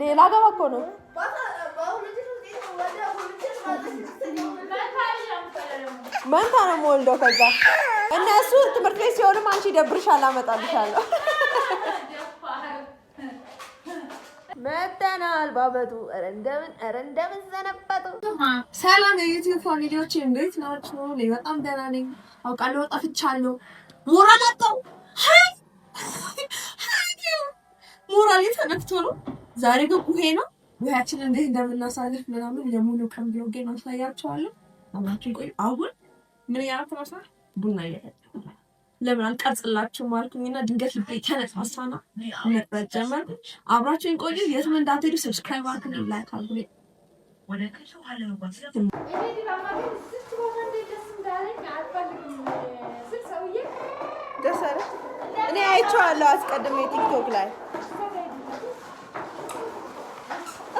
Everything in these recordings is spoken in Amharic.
እንዴ ላገባ እኮ ነው። መንታ ነው የምወልደው። ከዛ እነሱ ትምህርት ቤት ሲሆንም አንቺ ይደብርሻል አመጣልሻለሁ። መተናል ባበቱ እንደምን ዘነበቱ። ሰላም የዩቲዩብ ፋሚሊዎች እንዴት ናችሁ? እኔ በጣም ደህና ነኝ። አውቃለሁ ጠፍቻለሁ። ሞራል አጣው። ሞራል ተነክቶ ነው። ዛሬ ግን ውሄ ነው። ውሄያችንን እንዴት እንደምናሳልፍ ምናምን የሙሉ ቀን ብሎጌ ነው ታያችኋለሁ። አብራችሁን ቆዩ። አሁን ምን ያደረኩ ነው? ቡና እየጠጣሁ ለምን አልቀርጽላችሁም አልኩኝና ድንገት ልቤ ተነሳሳና መቅረጽ ጀመርኩ። አብራችሁን ቆዩ። የትም እንዳትሄዱ። ሰብስክራይብ አድርጉ፣ ላይክ አድርጉ። ደስ አለ። እኔ አይቼዋለሁ አስቀድሜ ቲክቶክ ላይ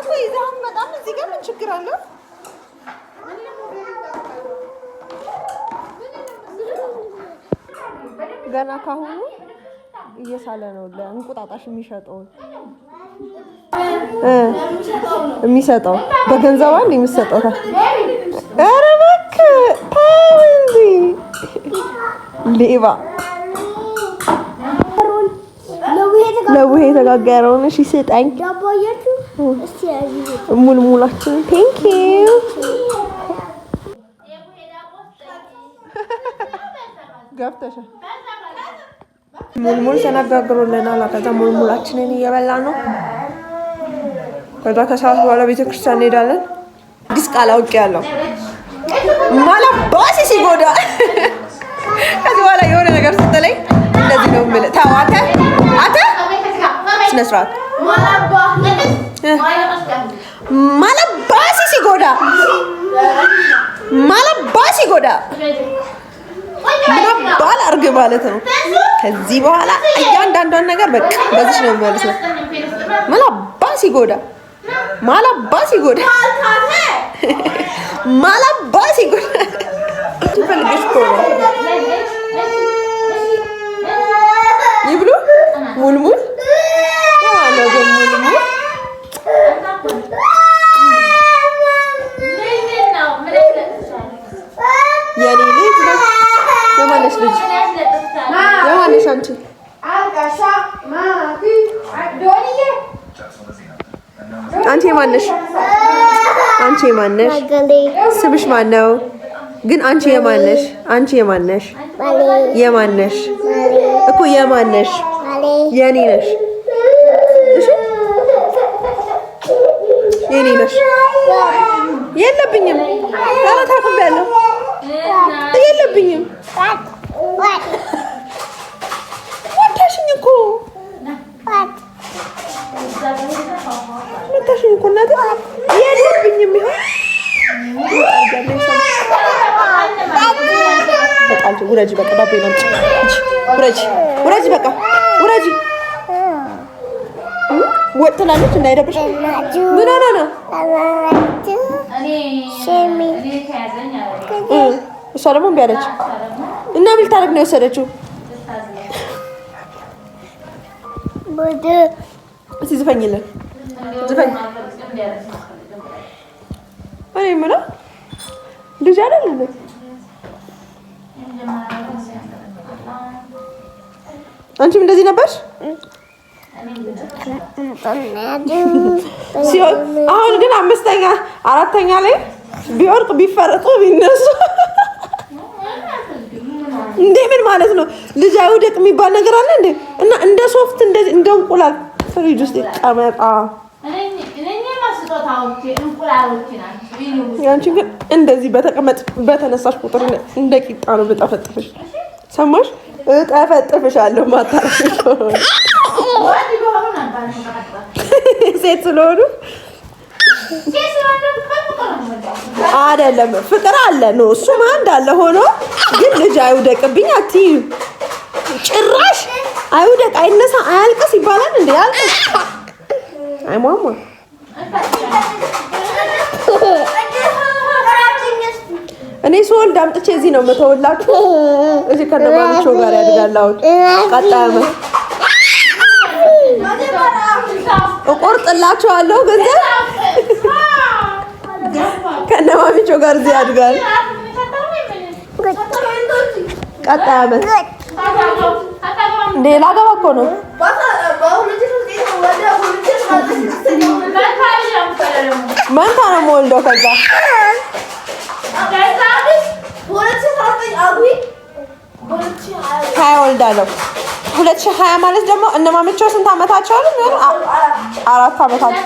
እኮ ይዛም በጣም እዚህ ጋር ምን ችግር አለው? ገና ካሁኑ እየሳለ ነው ለእንቁጣጣሽ የሚሰጠው በገንዘብ አንድ የሚሰጠው ኧረ እባክህ ተው እንጂ ሌባ ለቡሄ የተጋገረውን እሺ ስጠኝ። ሙልሙላችን ቴንክ ዩ ገብተሻ ሙልሙል ተነጋግሮልናል። ከዛ ሙልሙላችንን እየበላ ነው። ከዛ ከሰዓት በኋላ ቤተክርስቲያን እንሄዳለን። አዲስ ቃል አውቄያለሁ ማለባሲ ሲጎዳ ከዚህ በኋላ የሆነ ነገር ስትለኝ እንደዚህ ነው የምልህ። ተው አንተ ስነ ስርዓት ማለባሲ ሲጎዳ ምን ባል አርግ ማለት ነው። ከዚህ በኋላ እያንዳንዷን ነገር በቃ በዚህ ነው የምመልሰው። ማለባሲ ጎዳ ትፈልገሽ እኮ ነው ይብሉ ሙልሙል ያለው ግን ሙልሙል የኔ ልጅ ነው። የማነሽ ልጅ የማነሽ አንቺ የማነሽ ስምሽ ማን ነው? ግን አንቺ የማነሽ እኮ የማነሽ የኔ ነሽ። እሺ የኔ ነሽ። የለብኝም ታታታፈበለው የለብኝም ወጣሽኝ እኮ እናቴ የለብኝም። በቃ ውረጂ፣ በቃ ዳቦ ይናምጪ። ውረጂ፣ በቃ ውረጂ። ወጥ ትላለች እንዳይደብሽ። ምን ሆነ ነው? እሷ ደግሞ እምቢ አለች እና ምን ልታደርግ ነው የወሰደችው? እስኪ ዝፈኝልን፣ ዝፈኝ። እኔ የምለው ልጅ አይደል እንዴ? አንቺም እንደዚህ ነበርሽ? አሁን ግን አምስተኛ አራተኛ ላይ ቢወርቅ ቢፈረጡ ቢነሱ እንዴ ምን ማለት ነው? ልጅ አይውደቅ የሚባል ነገር አለ እንዴ? እና እንደ ሶፍት እንደዚህ እንደ እንቁላል ፍሪጅ ውስጥ ይቀመጣ። ያንቺ ግን እንደዚህ በተነሳሽ ቁጥር እንደ ቂጣ ነው በጠፈጥፍሽ። ሰማሽ? እጠፈጥፍሻለሁ። ማታረሽ ሴት ስለሆኑ አይደለም ፍቅር አለ ነው እሱማ እንዳለ ሆኖ ግን ልጅ አይውደቅብኝ አትይም። ጭራሽ አይውደቅ አይነሳ አያልቅስ ይባላል እንዴ? ያልቅስ አይሟሟ። እኔ ስወልድ አምጥቼ እዚህ ነው የምተውላችሁ። እዚህ ከነማሚቾ ጋር ያድጋል። አሁን ቀጣይ እቆርጥላችኋለሁ ገንዘብ ከነማሚቾ ጋር እዚህ ያድጋል። ቀጣይ ዓመት ሌላ ገባ እኮ ነው። መንታ ነው የምወልደው። ከዛ ሀያ ወልዳለሁ። 2020 ማለት ደግሞ እነማሚቾ ስንት ዓመታቸው ነው? 4 ዓመታቸው።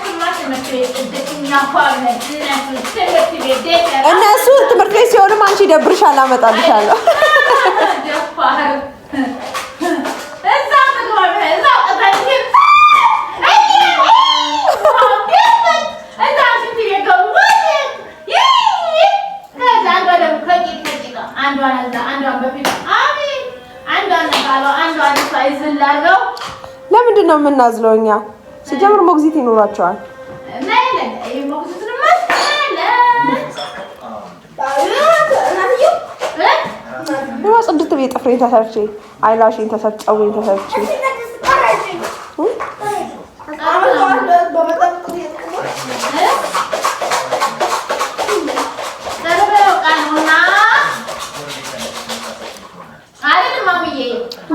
እነሱ ትምህርት ቤት ሲሆንም አንቺ ይደብርሻል፣ አመጣልሻለሁ። ለምንድን ነው የምናዝለው? እኛ ሲጀምር ሞግዚት ይኖራቸዋል። ጽድት ብዬ ጥፍሬን ተሰርቼ አይላሽን ተሰርቼ ፀጉሬን ተሰርቼ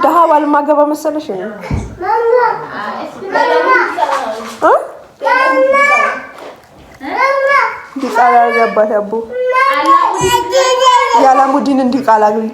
ደሃ ባልማገባ መሰለሽ ነው። ዲቃላ ገባት ያቡ ያላሙዲን እንዲቃላ ግሪ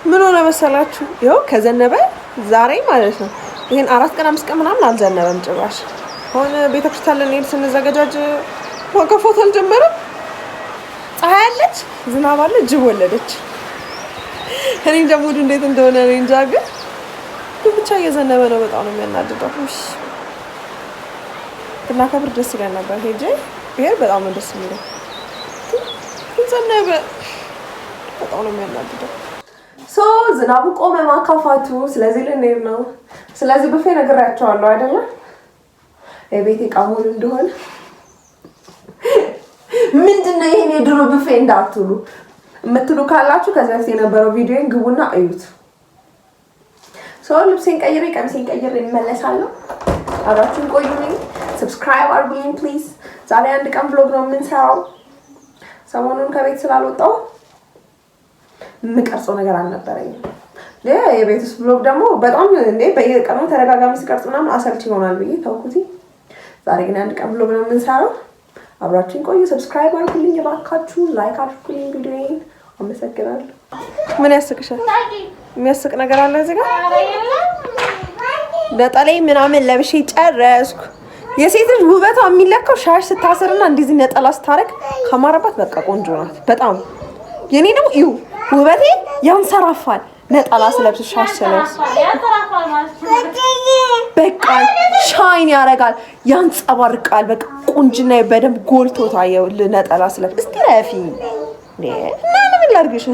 ምን ሆነ መሰላችሁ? ይኸው ከዘነበ ዛሬ ማለት ነው ይሄን 4 ቀን 5 ቀን ምናምን አልዘነበም ጭራሽ። አሁን ቤተክርስቲያን ልንሄድ ስንዘገጃጅ ወቀፎት አልጀመረም። ፀሐይ አለች፣ ዝናብ አለ፣ ጅብ ወለደች። እኔ ደግሞ እንዴት እንደሆነ እኔ እንጃ፣ ግን ብቻ እየዘነበ ነው። በጣም ነው የሚያናድደው። እሺ ብናከብር ደስ ይላል ነበር። ሄጄ ብሄር በጣም ነው ደስ የሚለው። ዘነበ፣ በጣም ነው የሚያናድደው። ዝናቡ ቆመ ማካፋቱ። ስለዚህ ልንሄድ ነው። ስለዚህ ብፌ ነግራቸዋለሁ አይደለ? የቤት ዕቃ ሙሉ እንደሆነ። ምንድነው ይሄን የድሮ ብፌ እንዳትሉ የምትሉ ካላችሁ ከዚህ በፊት የነበረው ቪዲዮን ግቡና እዩት። ልብሴን ቀይሬ ቀሚሴን ቀይሬ እመለሳለሁ። አብራችሁን ቆዩኝ። ሰብስክራይብ አድርጉኝ ፕሊዝ። ዛሬ አንድ ቀን ብሎግ ነው የምንሰራው። ሰሞኑን ከቤት ስላልወጣሁ የምቀርጸው ነገር አልነበረኝም። የቤት ውስጥ ብሎግ ደግሞ በጣም በየቀኑ ተደጋጋሚ ስቀርጽ ምናምን አሰልች ይሆናል ብዬ ተውኩት። ዛሬ ግን አንድ ቀን ብሎግ ነው የምንሰራው። አብራችሁን ቆዩ። ሰብስክራይብ አድርጉልኝ እባካችሁ፣ ላይክ አድርጉልኝ ቪዲዮዬን። አመሰግናለሁ። ምን ያስቅሻል? የሚያስቅ ነገር አለ እዚህ ጋር? ነጠላ ምናምን ለብሼ ጨረስኩ። የሴት ልጅ ውበቷ የሚለካው ሻሽ ስታሰርና እንደዚህ ነጠላ ስታረግ ከማረባት በቃ ቆንጆ ናት በጣም። የኔ ደግሞ እዩ ውበቴ ያንሰራፋል። ነጠላ ስለብስ ሻሽ ስለብስ በቃ ሻይን ያደርጋል፣ ያንጸባርቃል። በቃ ቁንጅና በደንብ ጎልቶ ታየው ነጠላ ስለብስ። እስቲ ለፊ እና ምን ላድርግሽ?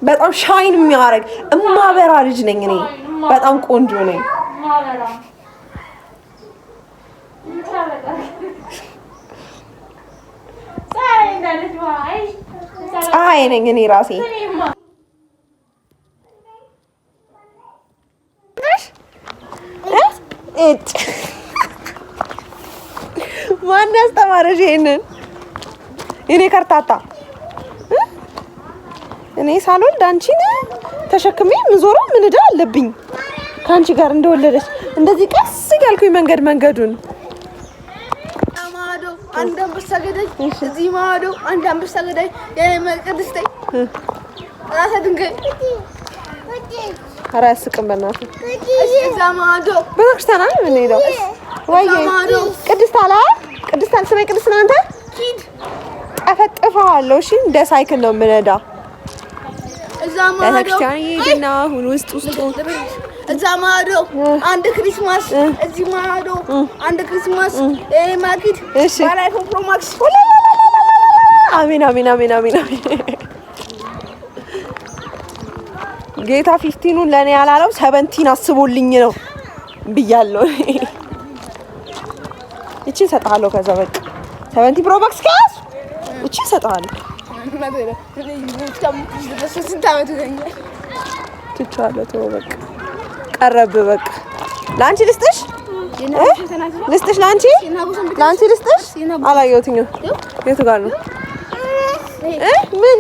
በጣም ሻይን የሚያደርግ እማበራ ልጅ ነኝ እኔ። በጣም ቆንጆ ነኝ። ፀሐይ ነኝ እኔ ራሴ። ማን ያስተማረሽ ይሄንን? እኔ ከርታታ እኔ ሳልወልድ አንቺን ተሸክሜ ምዞረው ምን ዕዳ አለብኝ ከአንቺ ጋር እንደወለደች እንደዚህ ቀስ እያልኩኝ መንገዱን ማዶ አንድ አንበሳ ገዳይ እዚህ ማዶ አንድ አንበሳ ገዳይ የመቅደስተይ ራሳ ድንጋይ ኧረ አያስቅም በእናትህ። እዛ ማዶ ቤተክርስቲያን አይደል የምንሄደው? ወይዬ ቅድስት አላ ቅድስት ስሜ ቅድስት ነው። አንተ ሂድ እፈጥፍሃለሁ። እሺ እንደ ሳይክል ነው የምነዳ። እዛ ማዶ ቤተክርስቲያን ይሄድና አሁን ውስጥ እዛ ማዶ አንድ ክሪስማስ እዚህ ማዶ አንድ ክሪስማስ ማኪድ ባላይፎን ፕሮ ማክስ። አሜን አሜን አሜን አሜን አሜን። ጌታ 15ን ለኔ ያላለው 17 አስቦልኝ ነው ብያለሁ። እቺ ሰጣለሁ። ከዛ በቃ 17 ፕሮ ማክስ ካስ እቺ ሰጣለሁ። ትቻለሁ። ተው በቃ ቀረብ። በቃ ላንቺ ልስጥሽ ላንቺ ልስጥሽ። አላየሁትኝም። የቱ ጋር ነው? ምን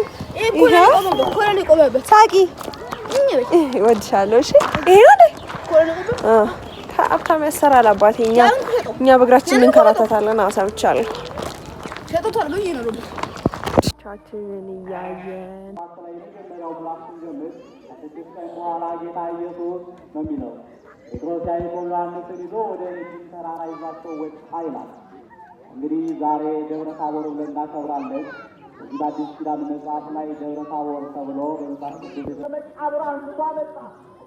ሳቂ እወድሻለሁ። እሺ ይሄ ነው ሀብታም ያሰራል አባቴ። እኛ በእግራችን እንከራተታለን። ሰምቻለሁ። ቻችንን እያየን በኋላ ጌታ ኢየሱስ ነው የሚለው ጴጥሮስ ያዕቆብ ዮሐንስን ይዞ ወደ ረጅም ተራራ ይዟቸው ወጣ ይላል። እንግዲህ ዛሬ ደብረ ታቦር ብለን እናከብራለን። እዚህ በአዲስ ኪዳን መጽሐፍ ላይ ደብረ ታቦር ተብሎ በመጽሐፍ ቅዱስ ከመቃብር አንስቶ አመጣ።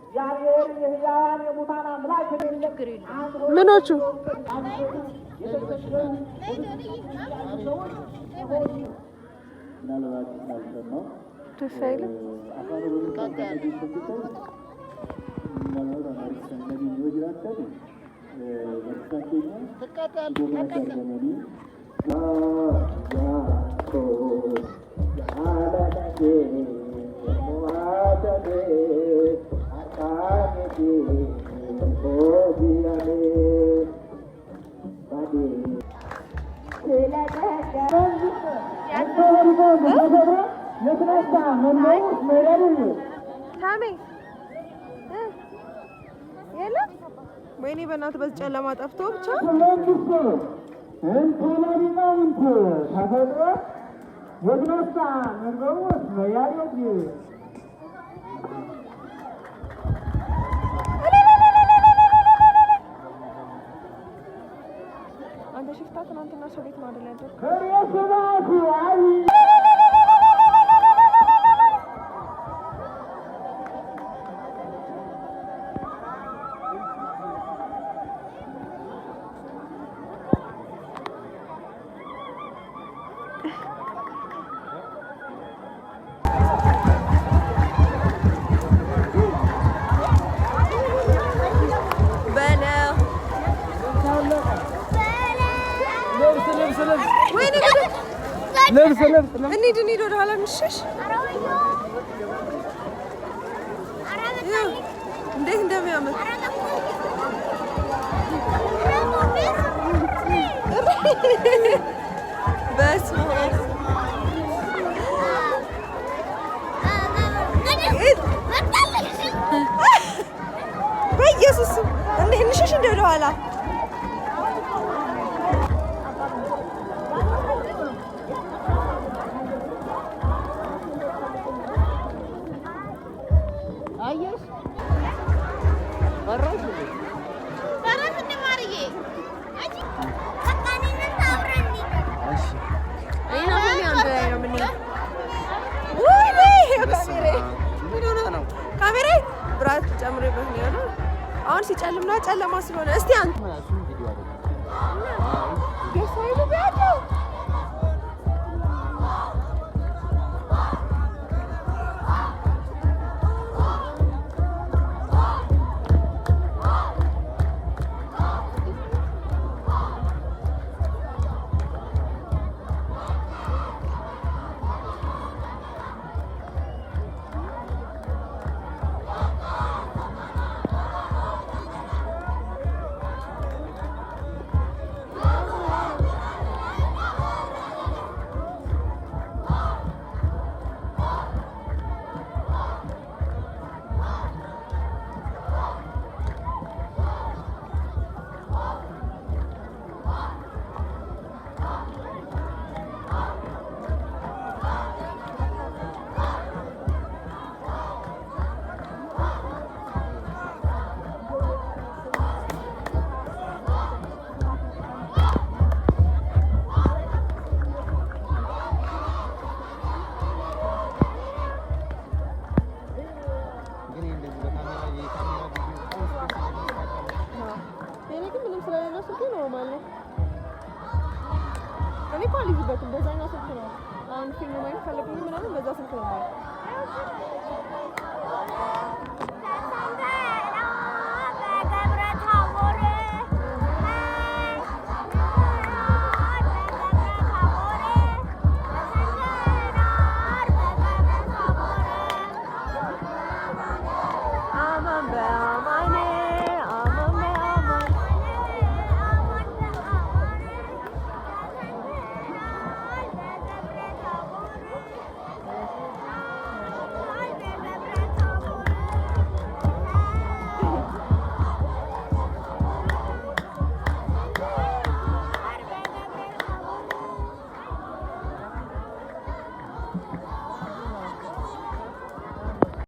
እግዚአብሔር የሕያዋን የሙታን አምላክ ምኖቹ ነው ደስ አይልም። ታሜ የለም ወይኔ በእናትህ በዚህ ጨለማ ጠፍቶ ብቻ አንተ ሽፍታ ትናንትና ሰው ቤት ነው አይደል ያደረኩት? እንሂድ ወደ ኋላ እንሸሽ። እንዴት እንደሚያምር በስመ አብ በኢየሱስ እንሸሽ እንደ ወደ ኋላ ካሜራ ብራት ጨምሬበት ነው ያለው። አሁን ሲጨልምና ጨለማ ስለሆነ እስቲ አንተ ካለብኝ ምናምን በዛ ስልክ ነው ማለት